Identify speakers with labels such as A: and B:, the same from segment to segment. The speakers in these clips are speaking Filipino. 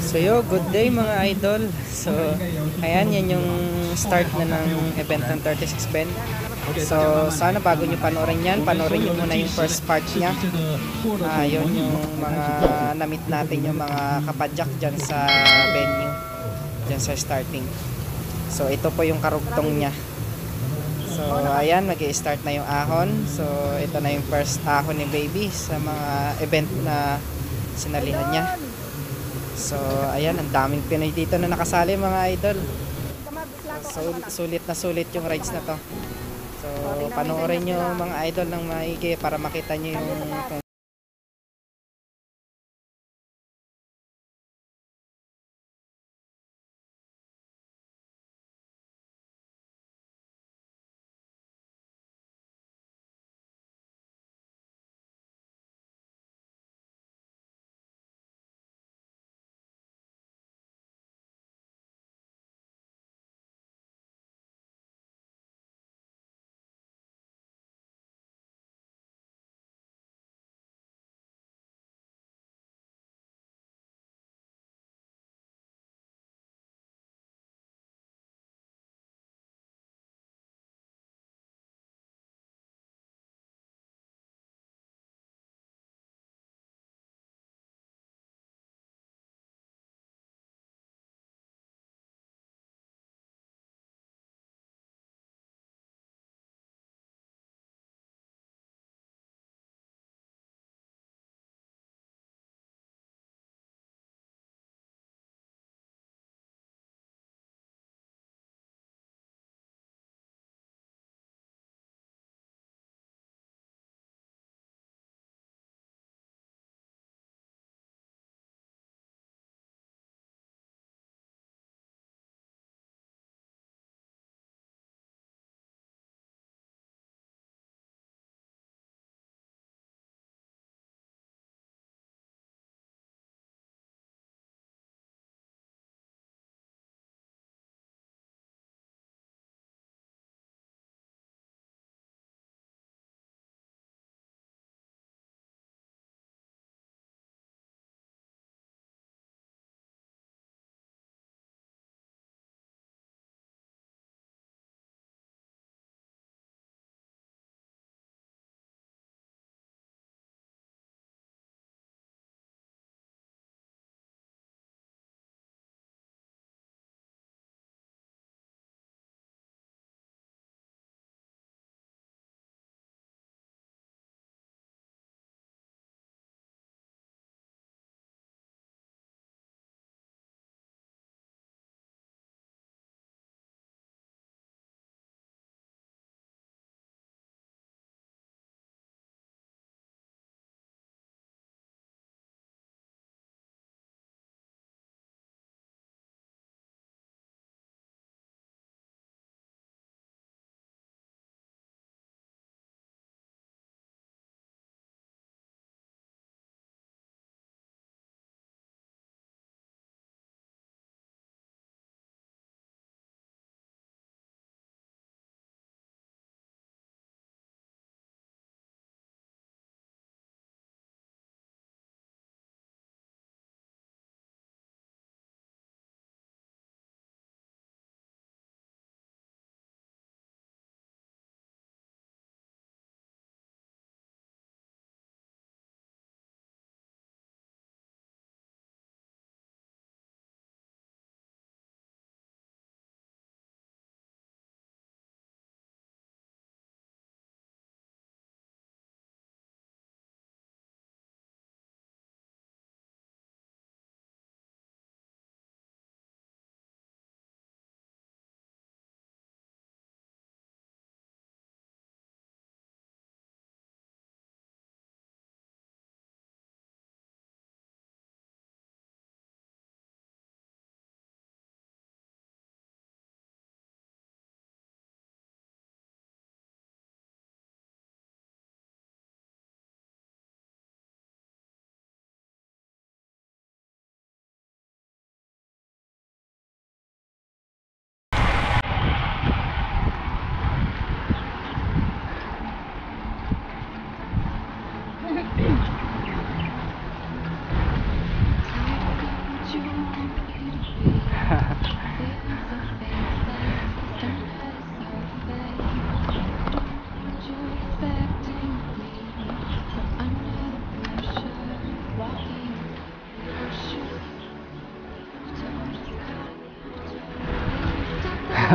A: So good day mga idol. So ayan, yan yung start na ng event ng 36 Ben. So sana bago nyo panoorin yan, panoorin nyo muna yung first part niya. Yun yung mga namit natin, yung mga kapadyak dyan sa venue, dyan sa starting. So ito po yung karugtong niya. So ayan, mag-i-start na yung ahon. So ito na yung first ahon ni baby sa mga event na sinalihan niya. So ayan, ang daming Pinoy dito na nakasali mga idol. So sulit yung rides na to. So panoorin nyo mga idol ng maigi para makita nyo yung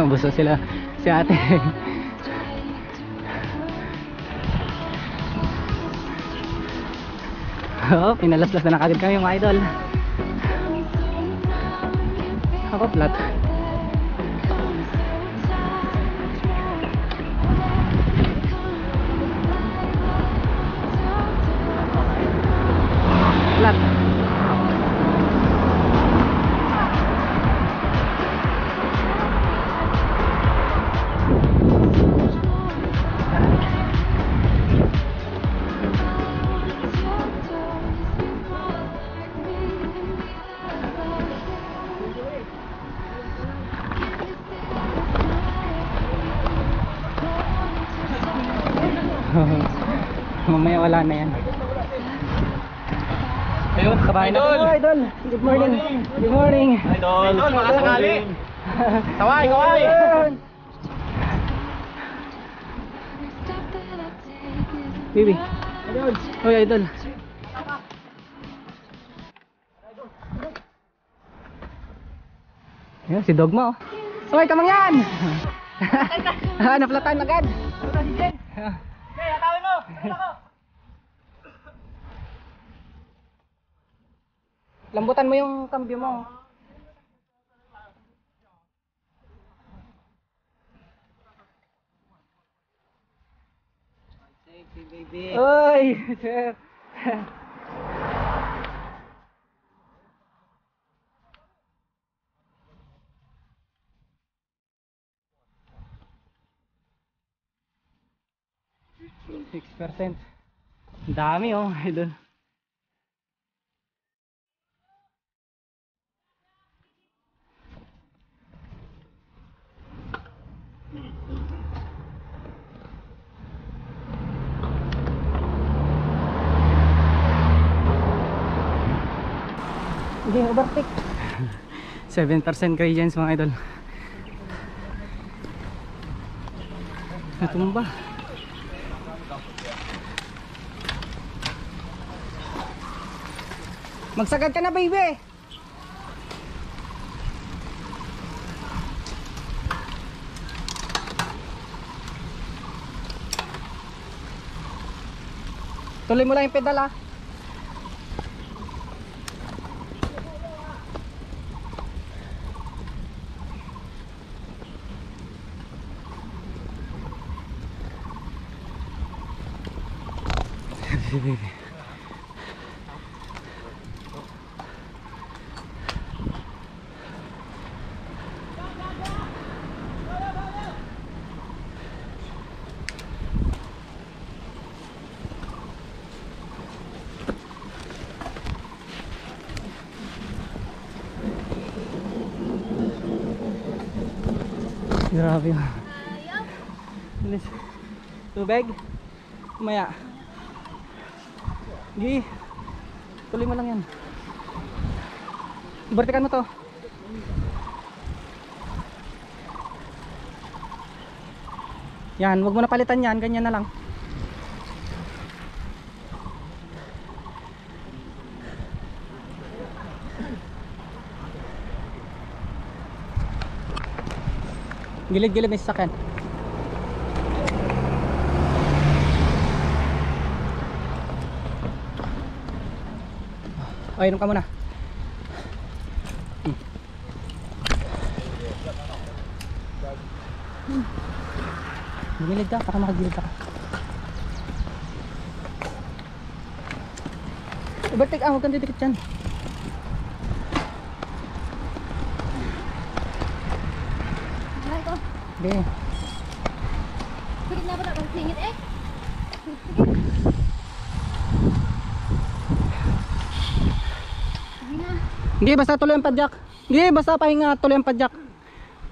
B: Buso sila si ate. Oh, pinalaslas na kagad kami mga idol. Ako flat. Flat. Mamaya wala na yan. Ayun, kabahay na. Idol! Idol! Good morning! Good morning!
C: Idol, makasakali! Kaway, kaway!
B: Bibi! Hoy, idol! Ayun, si Dogma oh. Hoy, kamang yan! Naplatan agad!
C: Kaya, tawin mo!
B: Lambutan mo yung cambio mo.
C: Safety, baby.
B: Oy, sir. %. Dami oh, idol. Hindi overtake. 7% credence mga idol. Natumba. Magsagad ka na, baby. Tuloy mo lang yung pedal ah. Grabe yun. Bilis. Tubig. Kumaya. Gi. Tuloy mo lang yan. Ibartikan mo to. Yan, wag mo na palitan yan. Ganyan na lang. Gilid-gilid may sasakyan. O, inom ka muna. Gilid ka, para makagilid ka. Overtake, huwag kang didikit dyan. Okay.
D: Sige na ba na singit eh?
B: Sige, basta tuloy ang padyak. Sige, basta pahinga, tuloy ang padyak.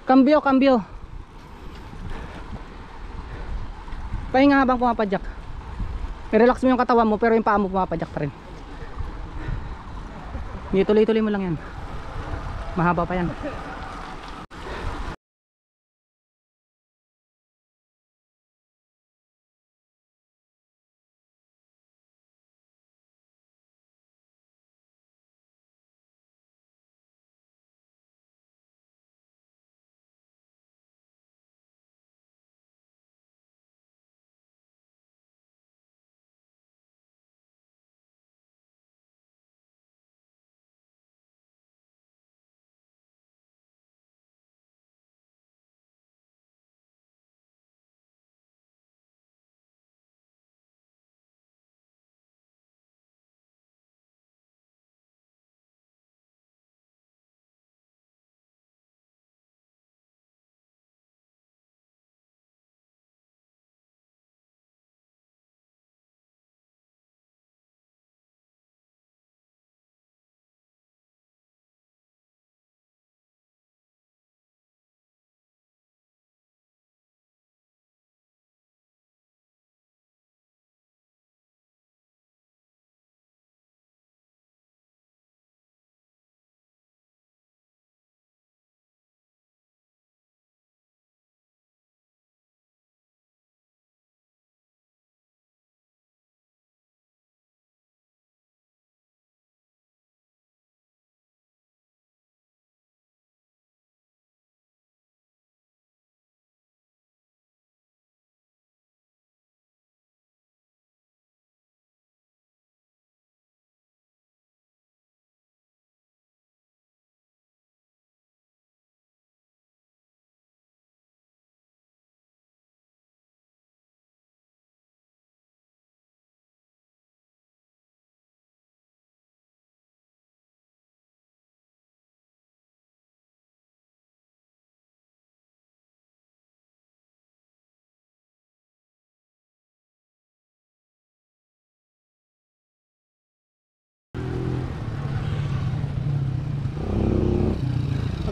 B: Cambio, cambio. Pahinga habang pumapadyak. I-relax mo yung katawan mo pero yung paa mo pumapadyak pa rin. Sige, tuloy-tuloy mo lang yan. Mahaba pa yan.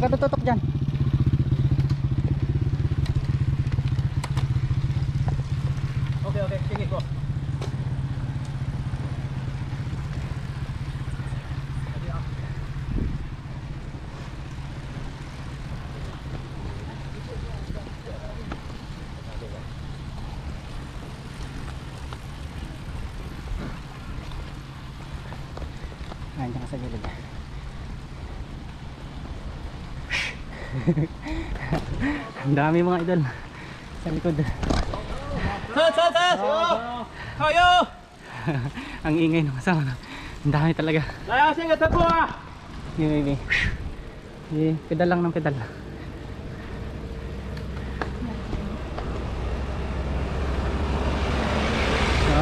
B: Huwag ka tututok dyan.
C: Okay, okay. Sige po.
B: Ayan, dyan ka sa gilid. Ang dami mga idol sa likod.
C: Kayo!
B: Ang ingay ng kasama. Ang dami talaga.
C: Layasin ka po ah!
B: Sige baby. Sige, pedal lang ng pedal. So,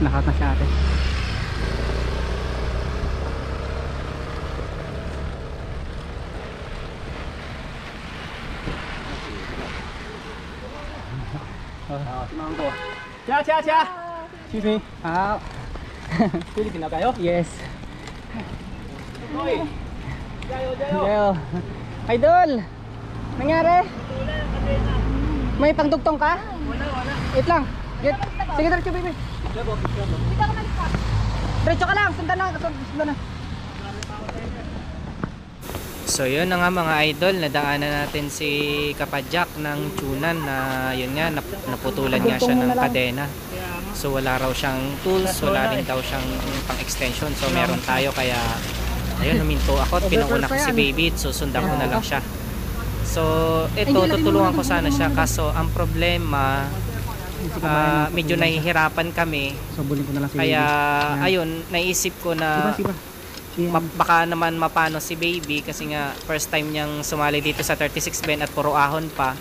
B: nakat na siya ate.
C: Simangan ko. Cha!
B: Excuse me.
C: Philippine na kayo?
B: Yes.
C: Hoy! Jayo!
B: Yo. Idol! Nangyari? May pagdugtong ka?
C: Wala.
B: Wait lang. Sige, diretso baby. Diretso ka lang. Sundan na.
A: So yun na nga mga idol, nadaanan natin si Kapadjak ng tunan na yun nga, naputulan nga siya ng kadena. So wala raw siyang tools, wala rin daw siyang pang extension. So meron tayo kaya ayun, huminto ako at pinauna ko si baby, susundan ko na lang siya. So ito, tutulungan ko sana siya kaso ang problema, medyo nahihirapan kami.
B: So bulin ko na lang si
A: Kaya
B: baby.
A: ayun, naisip ko na baka naman mapano si baby kasi nga first time niyang sumali dito sa 36 bend at puro ahon pa.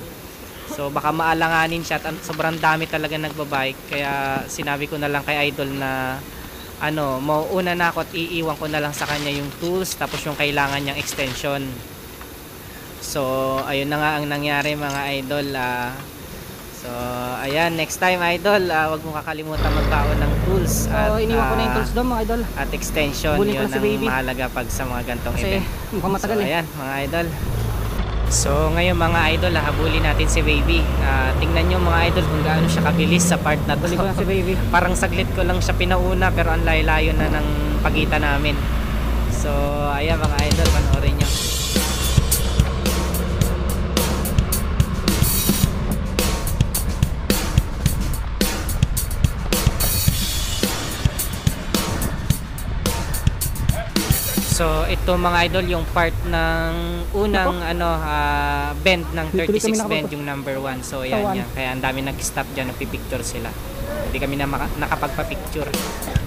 A: So baka maalanganin siya at sobrang dami talaga nagbabike. Kaya sinabi ko na lang kay Idol na ano, mauuna na ako at iiwan ko na lang sa kanya yung tools tapos yung kailangan niyang extension. So ayun na nga ang nangyari mga idol. So ayan, next time idol, wag mo kakalimutan magbaon ng tools.
B: So iniwan ko na yung tools doon mga idol.
A: At extension,
B: Bulin ko
A: yun
B: na si
A: ang
B: baby.
A: mahalaga pag sa mga gantong
B: Kasi
A: event.
B: mukhang matagal
A: So ayan mga idol. So ngayon mga idol, habulin natin si baby. Tingnan nyo mga idol kung gaano siya kabilis sa part na to.
B: Bulin ko na si baby.
A: Parang saglit ko lang siya pinauna pero ang layo-layo na ng pagitan namin. So ayan mga idol, So ito mga idol yung part ng unang bend ng
B: Dito kami
A: 36 bend yung number 1. So yan yan. Kaya ang dami nag-stop diyan, nagpi-picture sila. Hindi kami na nakapagpa-picture.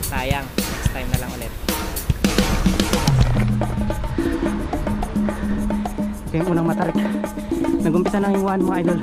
A: Sayang. Next time na lang ulit.
B: Ito yung unang matarik. Nag-umpisa na yung 1 mga idol.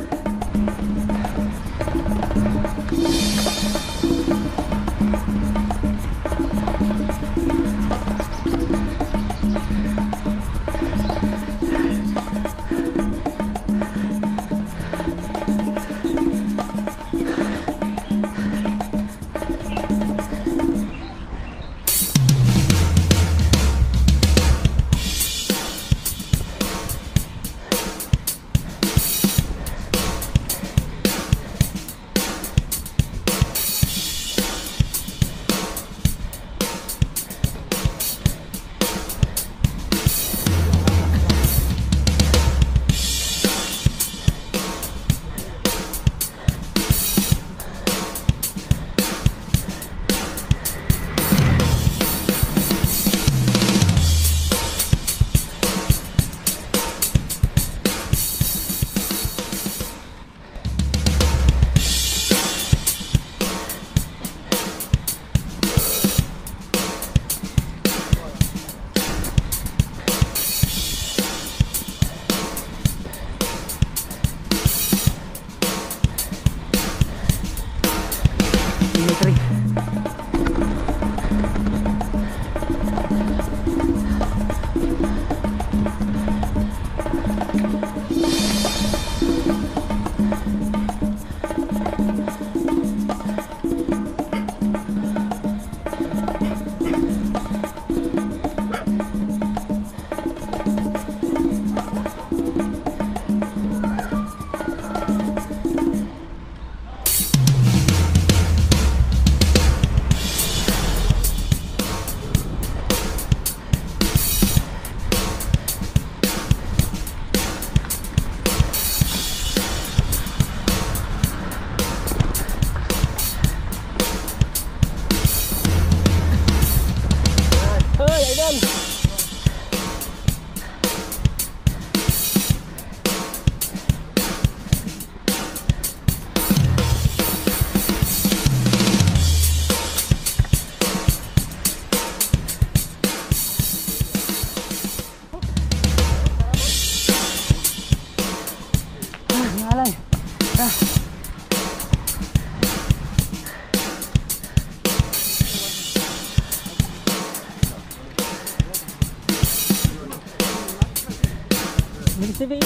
B: Bilis na ba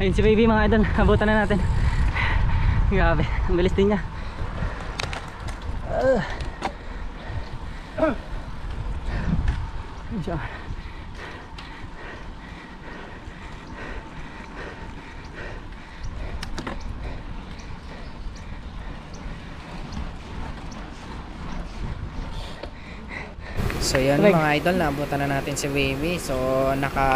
B: Ayun si baby mga idol, abutan na natin. Grabe, ang bilis din niya. Siya.
A: So yun
B: Correct.
A: mga idol, naabutan na natin si Baby. So naka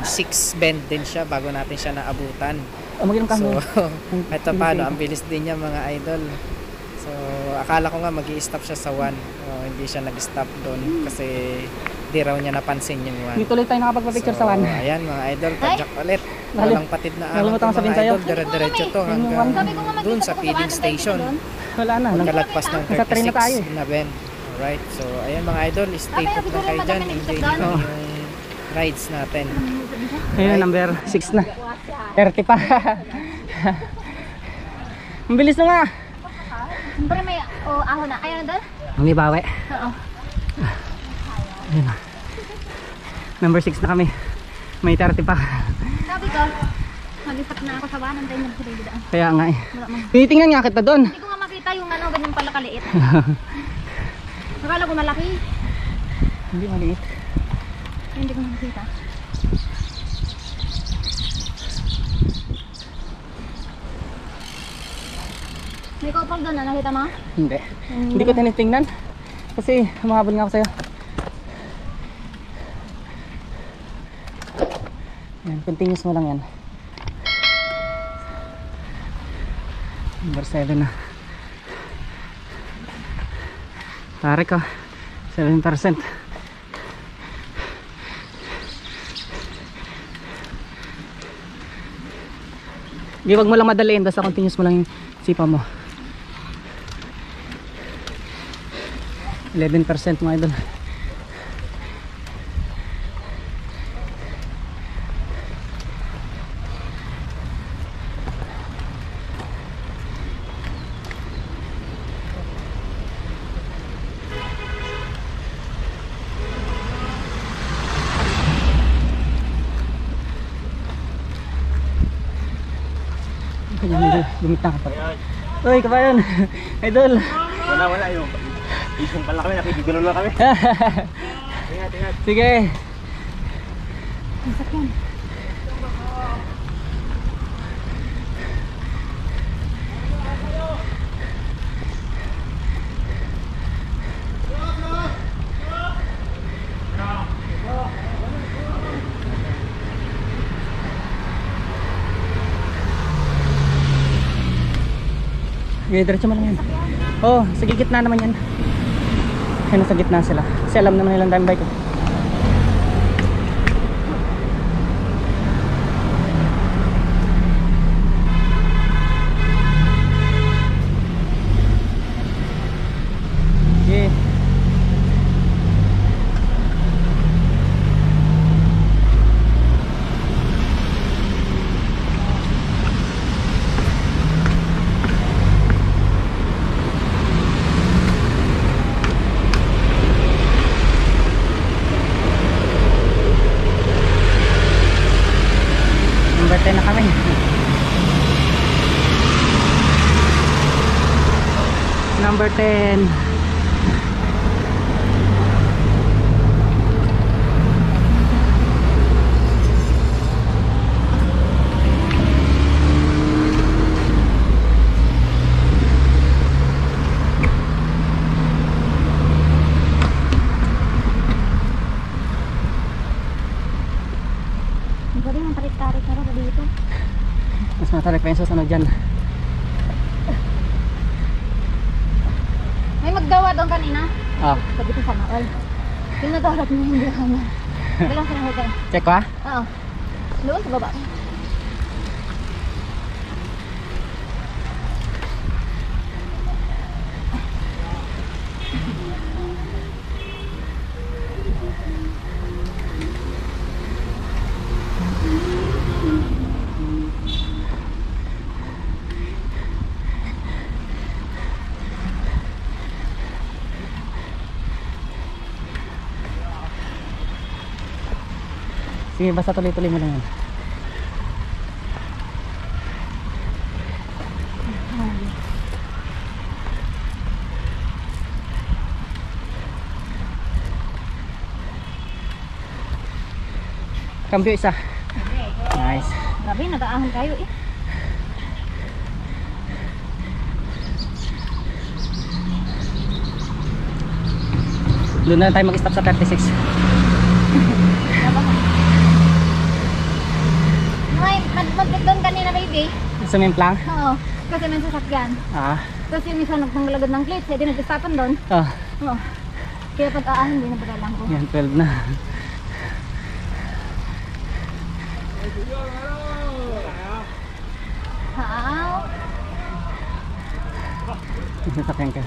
A: 6 bend din siya bago natin siya naabutan.
B: Maginom ka
A: So
B: mo.
A: ito paano, ang bilis din niya mga idol. So akala ko nga mag-i-stop siya sa 1. Hindi siya nag-stop doon kasi di raw niya napansin yung 1.
B: Dito ulit tayo nakapagpa-picture sa 1.
A: Ayan mga idol, padyak ulit. Walang patid na
B: Nakalimutan ko
A: mga
B: sabihin sa'yo.
A: idol, dire-diretso to hanggang dun sa feeding station.
B: Wala na.
A: Pagkalagpas ng
B: Nasa train na tayo
A: 36 na bend. Alright, so ayan mga idol, stay put lang kayo dyan. Enjoy nyo yung rides natin.
B: Ayun, number 6 na. 30 pa. Ang bilis na nga.
D: Siyempre may ahon na. Ayaw na doon?
B: May bawi.
D: Oo.
B: Ayun na. Number 6 na kami. May 30 pa.
D: Sabi ko, mag-isap na ako sa banan tayo nag-sarili daan.
B: Kaya nga eh.
D: Wala mo.
B: Tinitingnan nga kita doon.
D: Hindi ko nga makita yung ano, ganyan pala kaliit. Akala ko malaki.
B: Hindi maliit.
D: Hindi ko makita. May kopal doon na nakita mo?
B: Hindi. Hindi ko tinitingnan. Kasi humahabol nga ako sa'yo. Yan, continuous mo lang yan. Number 7 na. Tarik ko. 7%. Di, wag mo lang madaliin. Basta continuous mo lang yung sipa mo. 11% mga idol. Gumit na ka pa. Uy, kabayan. Idol.
C: Wala yung isang pala kami, nakikigulo lang kami. Ingat.
B: Sige.
D: Ang sakyan.
B: Okay, diretso mo lang yan. Oh, sa gitna naman yan. Kaya nasa gitna sila. Kasi alam naman nilang dami bike. Okay. Number 10 na kami. Number 10.
D: Hindi ko rin ang tarik-tarik na rin dito.
B: Mas matarik pa yung susunod dyan.
D: May magdawa doon kanina.
B: Ah,
D: Sabi ko sana all. Yung nataharap niya hindi ka na. Bilang sa hotel.
B: check ko ha.
D: Oo. Doon sa baba.
B: Sige, basta tuloy-tuloy mo lang yan. Cambio isa. Nice.
D: Grabe, nag-aahon kayo eh.
B: Doon na tayo mag-stop sa 36.
D: Mag-doon kanina baby.
B: Sumimplang?
D: Oo. Kasi may sasakyan.
B: Ah.
D: Tapos yung isa nagpangalagad ng plates, hindi nag-stopan doon.
B: Oh.
D: Oo. Kaya pag-aahin, hindi na padalang ko.
B: Yan, 12 na.
D: How?
B: Sasakyan ka.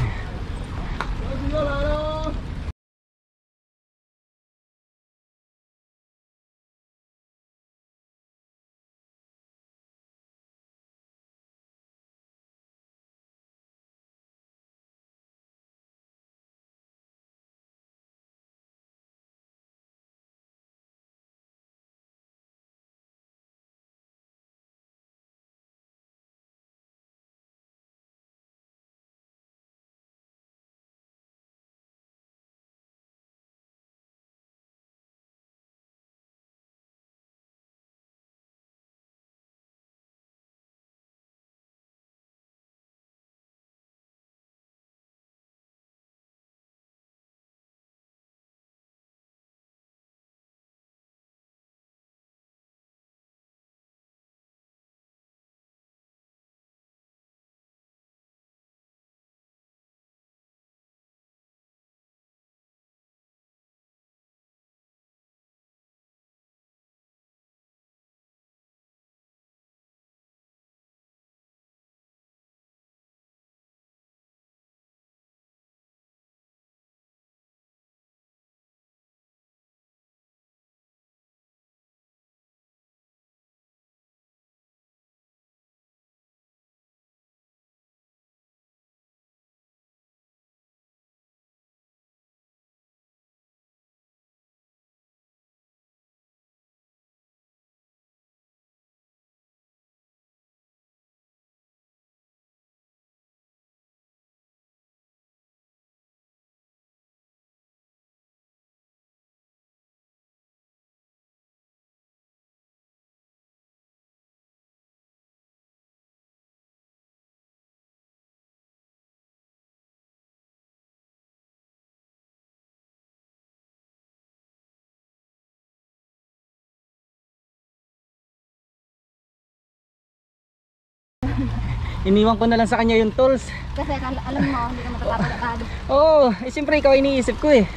B: Iniwan ko na lang sa kanya yung tools.
D: Kasi alam mo, hindi ka matatapos agad.
B: Oo, siyempre ikaw iniisip ko eh.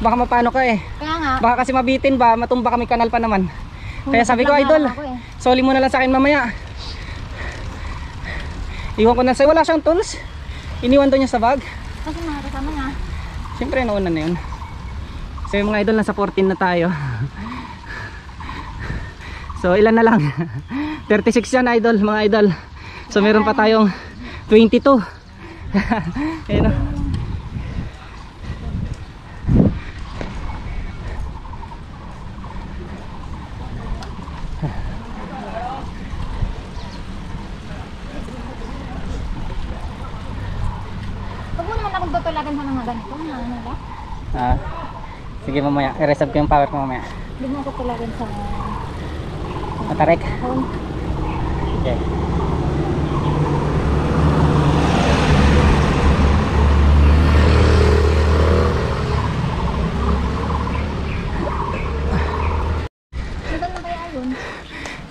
B: Baka mapano ka eh.
D: Kaya nga.
B: Baka kasi mabitin ba, matumba kami kanal pa naman. Kaya sabi ko, idol, soli mo na lang sa akin mamaya. Iwan ko na sa'yo, wala siyang tools. Iniwan doon niya sa bag.
D: Kasi mga kasama nga.
B: Siyempre nauna na yun. So yung mga idol, nasa 14 na tayo. So ilan na lang? 36 yan idol, mga idol. So meron pa tayong 22. Ayun o.
D: Huwag mo naman akong tutulagan sa mga ganito. Ano ba?
B: Sige mamaya, i-reserve ko yung power ko mamaya.
D: Hindi mo ako tutulagan sa
B: Matarek.
D: phone.
B: Okay.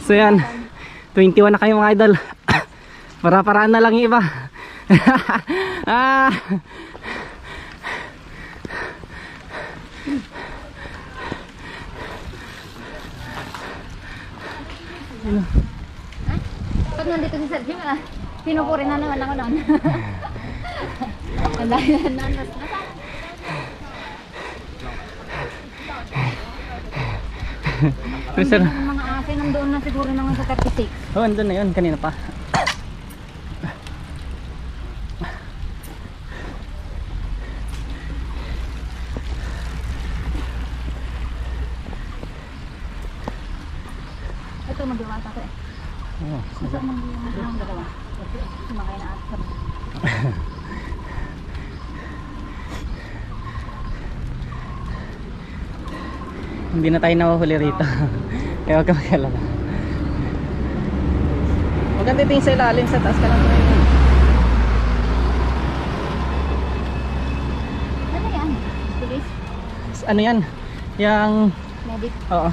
B: So yan, 21 na kayo mga idol. Para-paraan na lang yung iba.
D: Pag nandito si Sergio, pinupuri na naman ako noon. Ang dahil na nanas na. Ang mga asin nandoon na siguro naman sa 36.
B: Oh, andun na yun, kanina pa.
D: Ito magdiwata ko eh.
B: Oh,
D: Ito magdiwata dalawa. Sumakay na ata.
B: hindi na tayo nahuhuli rito. Kaya huwag ka mag-alala. Huwag kang titingin sa ilalim, sa taas ka lang.
D: Ano yan? Police?
B: Ano yan? Yang...
D: Medic?
B: Oo.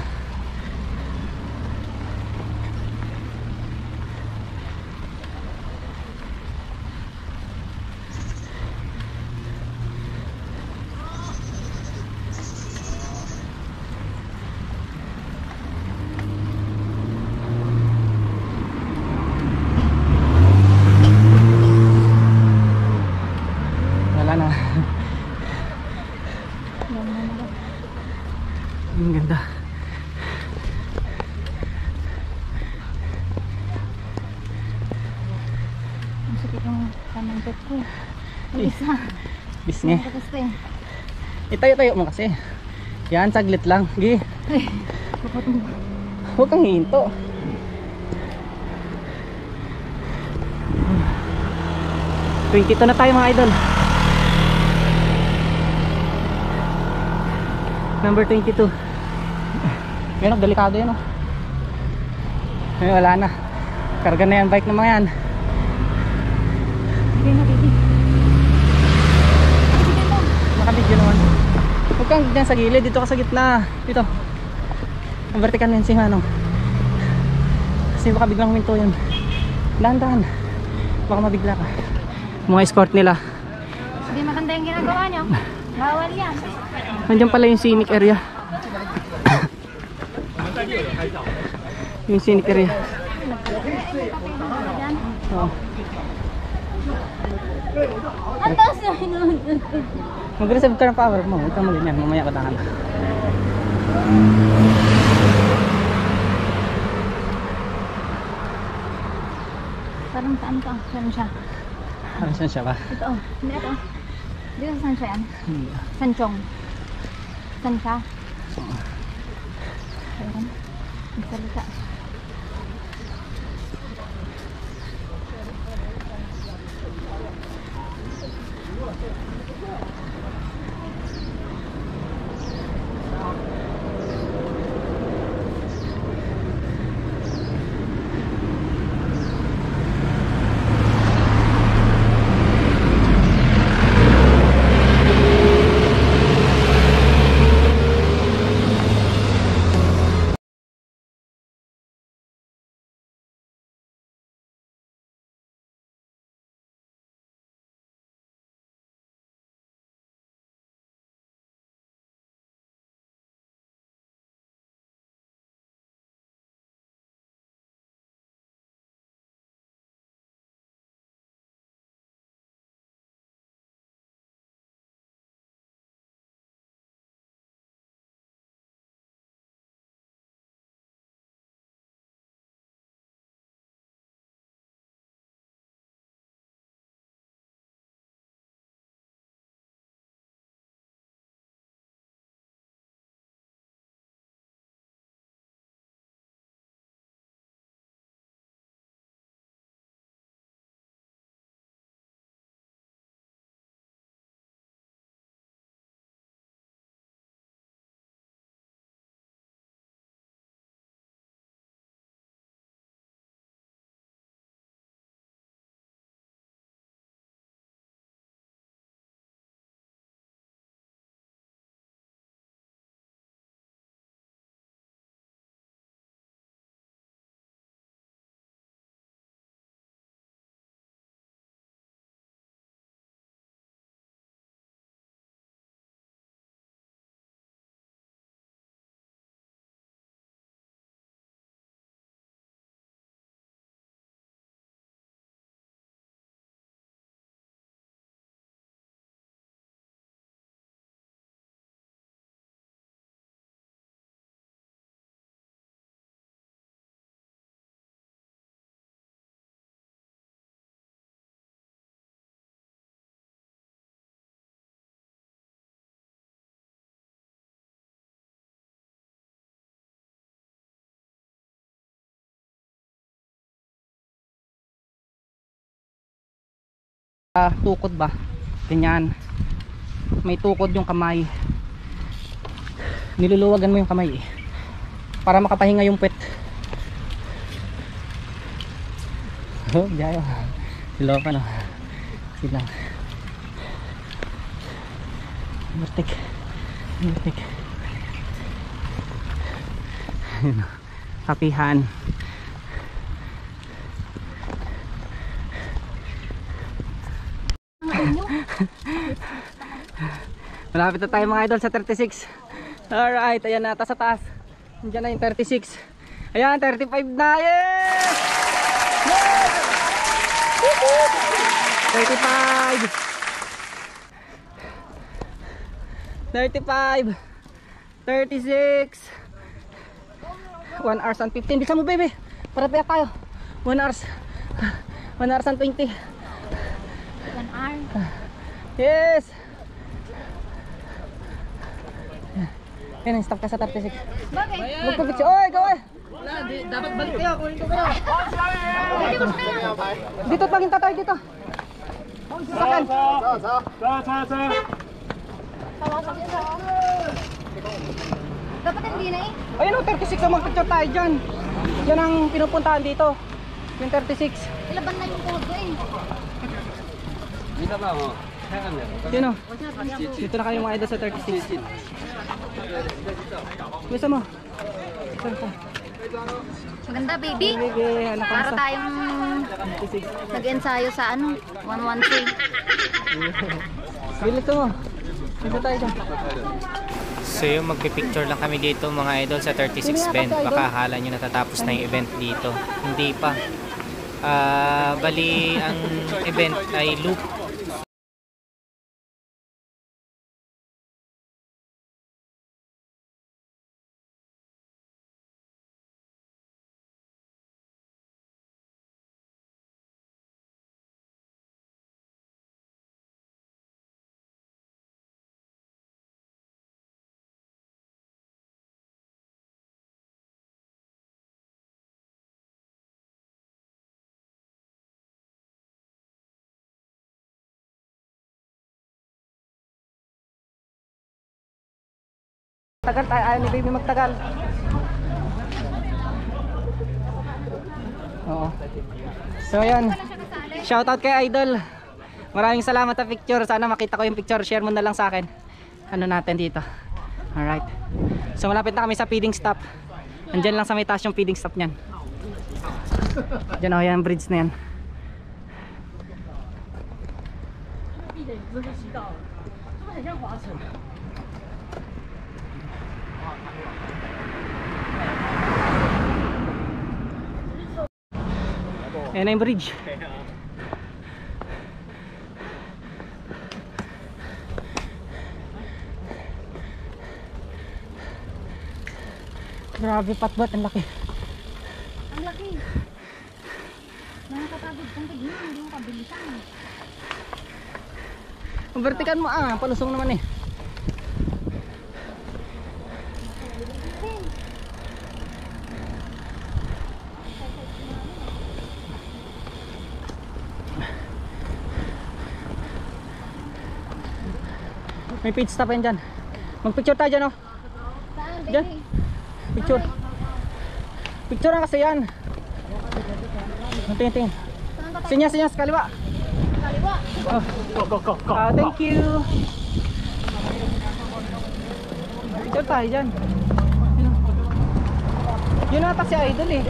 B: Wala na. Ang ganda.
D: Ang sakit yung kanang pet ko. Ang
B: Eh.
D: isa.
B: Bisngi.
D: Ang tapos ko eh.
B: Itayo-tayo mo kasi. Yan, saglit lang. Gi. Huwag kang hihinto. $22 na tayo mga idol. Number 22. Yan, delikado yan, oh. Ay, wala na. Karga na yan bike ng mga yan.
D: Hindi na, baby.
B: Nakabidyo naman. Huwag kang dyan sa gilid. Dito ka sa gitna. Dito. Ang vertical na yun si Manong. Kasi baka biglang huminto yun. Dahan-dahan. Baka mabigla ka. Mga escort nila.
D: Hindi maganda yung ginagawa nyo. Bawal yan.
B: Nandiyan pala yung scenic area. Yung scenic area. Oo.
D: Ang taas na yun.
B: Mag-reserve ka ng power mo. Ito mo ganyan. Mamaya ka tahan.
D: Parang saan to? Saan siya?
B: Ano saan siya ba?
D: Ito oh. Hindi ito. Dito saan siya yan?
B: Hindi.
D: Sanchong. Saan siya? Ayun. Ang salita.
B: Tukod ba? Ganyan. May tukod yung kamay. Niluluwagan mo yung kamay eh. para makapahinga yung puwet. Oh, diyan. Silo pa no. Silang. Mertik. Kapihan. Malapit na tayo mga idol sa 36. Alright, ayan na, sa taas. Nandiyan na yung 36. Ayan, 35 na. Yes! Yes! 35 36 1 hours and 15. Bisa mo baby, para paya tayo. 1 hours and 20.
D: 1 hour.
B: Yes. Yan, stop ka sa 36.
D: Bakit?
B: Magpapicture. Oy, gawin.
A: Dapat balik kayo. Kunin ko kayo.
B: Dito, paginta tayo dito. Sakan.
D: Dapat hindi na eh.
B: Ayun o, 36 ang magpicture tayo dyan. Yan ang pinupuntahan dito. Yung 36.
D: Ilaban na yung tuhod ko eh.
B: Yun o. Dito na kayo mga idol sa 36. Bisa mo.
D: Maganda baby.
B: Sige, anak ko
D: Para
B: sa
D: tayong
B: 36.
D: nag-ensayo sa ano, 113.
B: Bilis mo. Dito tayo dyan.
A: So yung magpipicture lang kami dito mga idol sa 36 bend. Baka akala nyo natatapos na yung event dito. Hindi pa. Bali ang event ay loop.
B: Tagal tayo, ayaw ni baby magtagal. Oo. So yan, shoutout kay Idol. Maraming salamat sa picture. Sana makita ko yung picture. Share mo na lang sa akin. Ano natin dito. Alright. So malapit na kami sa feeding stop. Nandyan lang sa may taas yung feeding stop nyan. Diyan o, yan bridge na yan. Ayan na yung bridge. Grabe patbat, ang laki.
D: Ang laki. Nakakapagod kang tignan, hindi mo kabilisan.
B: Vertikan mo palusong naman eh. May pit stop yan dyan. Magpicture tayo dyan oh.
D: Saan
B: Diyan.
D: baby?
B: Picture. Picture na kasi yan. Tingin.
D: Saan ka tayo?
B: Sinyas kaliwa.
D: Kaliwa.
B: Oh. Thank you. Picture tayo dyan. Yun ata si Idol eh.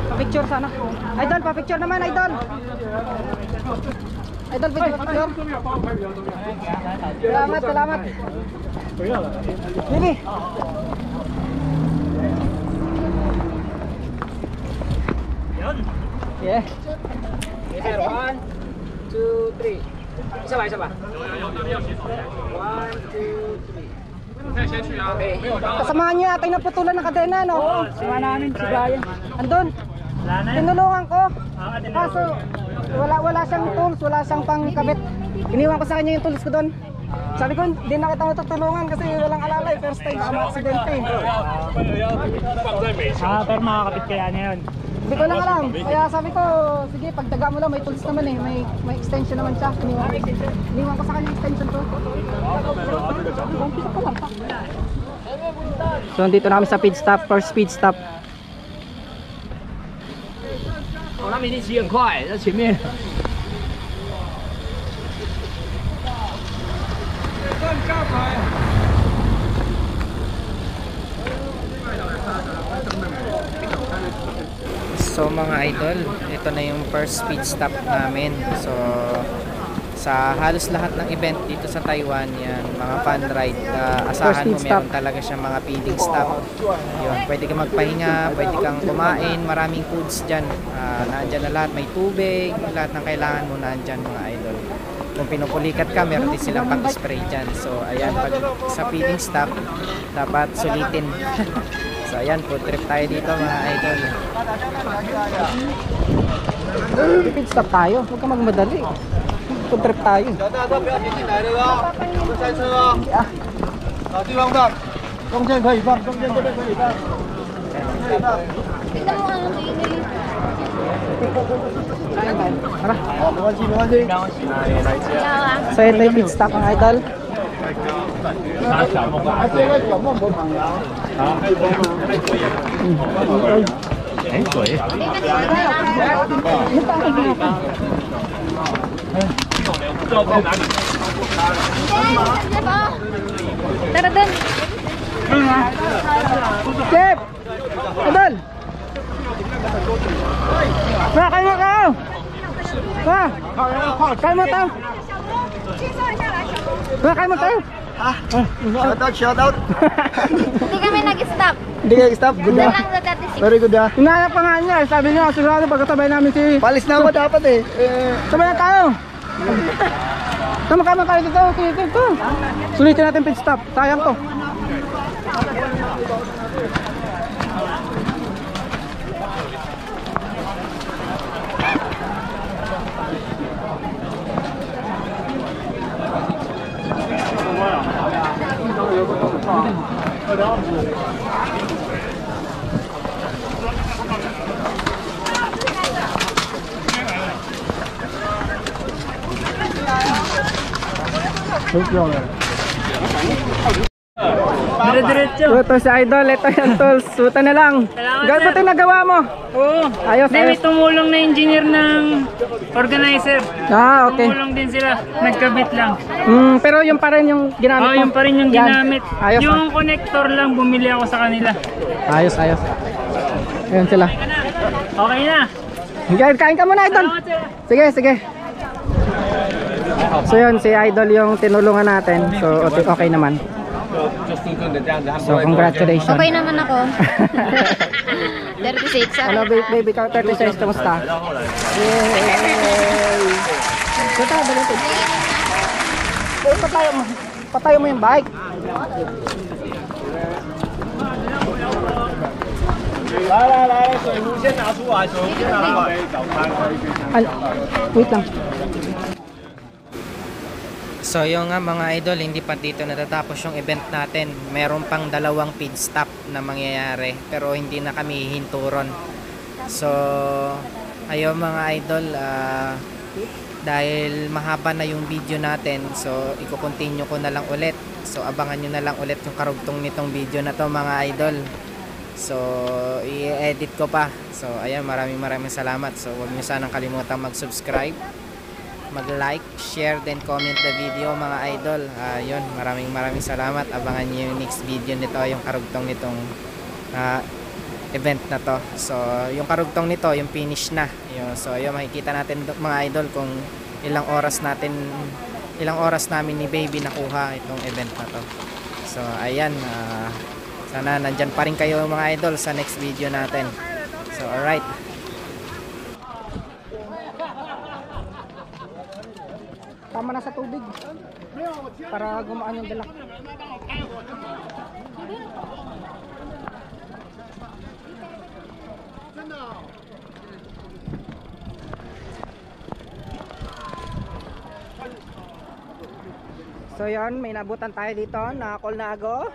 B: Pa-picture sana. Idol, pa-picture naman, Idol. Idol, picture. Salamat. Bibi. Yeah.
C: Later, 1, 2, 3. Isa ba? 1, 2, 3. Okay.
B: Kasamahan niyo yata yung naputulan ng kadena, no? Oo, sama namin si Brian. Andun. Tinulungan ko. Kaso, wala siyang tools, wala siyang pangkabit. Iniwan ko sa kanya yung tools ko doon. Sabi ko, hindi na kita matutulungan kasi walang alalay. First time na ma-aksidente.
C: Pero makakapit kaya niya yun.
B: Hindi ko lang alam. Kaya sabi ko, sige, pagdaga mo lang, may tools naman eh. May extension naman siya. Iniwan ko sa kanya extension to. So, nandito na kami sa speed stop, first speed stop.
C: 我那边的骑很快，在前面。
A: So mga idol, ito na yung first speed stop namin. So sa halos lahat ng event dito sa Taiwan, yan, mga fun ride, asahan mo meron talaga siyang mga feeding stop. Yun, pwede kang magpahinga, pwede kang kumain, maraming foods dyan. Naandyan na lahat, may tubig, lahat ng kailangan mo naandyan mga idol. Kung pinupulikat ka, meron din silang pang-spray dyan. So ayan, pag sa feeding stop, dapat sulitin. So ayan, food trip tayo dito mga idol.
B: Speed stop tayo, huwag ka magmadali. Food trip tayo.
D: Tignan mo ano mainit.
B: Tara.
D: Yawa.
B: So ito yung pit stop mga idol.
D: Tara dun.
B: Chef! Idol! Ma, kain mo ka! Ma! Kain mo tayo! Ma, kain mo tayo!
C: Shout out.
D: Hindi kami nag-stop.
B: Hindi kayo stop, good
D: Doon
B: ah.
D: lang sa 36.
B: Very good ah. Inaya pa nga niya, sabi niya, sigurado pagkasabay namin si... Palis na ako dapat eh. Sabay na tayo! Tama tayo dito. Sulitin natin pit stop, sayang to.
C: Dire-diretso.
B: Ito si Idol, ito yung tools. Suta na lang. Gano'n ba ito nagawa mo?
E: Oo.
B: Ayos,
E: May
B: ayos.
E: tumulong na engineer ng organizer.
B: Ah, okay.
E: Tumulong din sila. Nagkabit lang.
B: Pero yung pa rin yung ginamit
E: Oo,
B: mo?
E: yung pa rin yung
B: Yan.
E: ginamit.
B: Ayos,
E: Yung connector lang, bumili ako sa kanila.
B: ayos. Ayan sila.
E: Okay na.
B: Kain ka muna, Idol.
E: Salamat sir.
B: Sige. So yun, si Idol yung tinulungan natin. So okay naman. So congratulations.
D: Okay naman ako. 36.
B: Ano baby ka 36, kamusta? Yay! Ito dali ito. Patayo mo yung bike. Wait lang.
A: So yung nga mga idol, hindi pa dito natatapos yung event natin. Meron pang 2 pit stop na mangyayari, pero hindi na kami hinturon. So ayun mga idol, dahil mahaba na yung video natin, so i-continue ko na lang ulit. So abangan nyo na lang ulit yung karugtong nitong video na to mga idol. So i-edit ko pa. So ayan, maraming salamat. So huwag nyo sanang kalimutang mag-subscribe, mag-like, share, then comment the video mga idol. Yun, maraming salamat. Abangan nyo yung next video nito, yung karugtong nitong event na to. So yung karugtong nito, yung finish na yun. So yun, makikita natin mga idol kung ilang oras namin ni baby nakuha itong event na to. So ayan, sana nandyan pa rin kayo mga idol sa next video natin. So alright,
B: Tama na sa tubig. Para gumaan yung dala. So yun, may nabutan tayo dito. Nakakol na ako.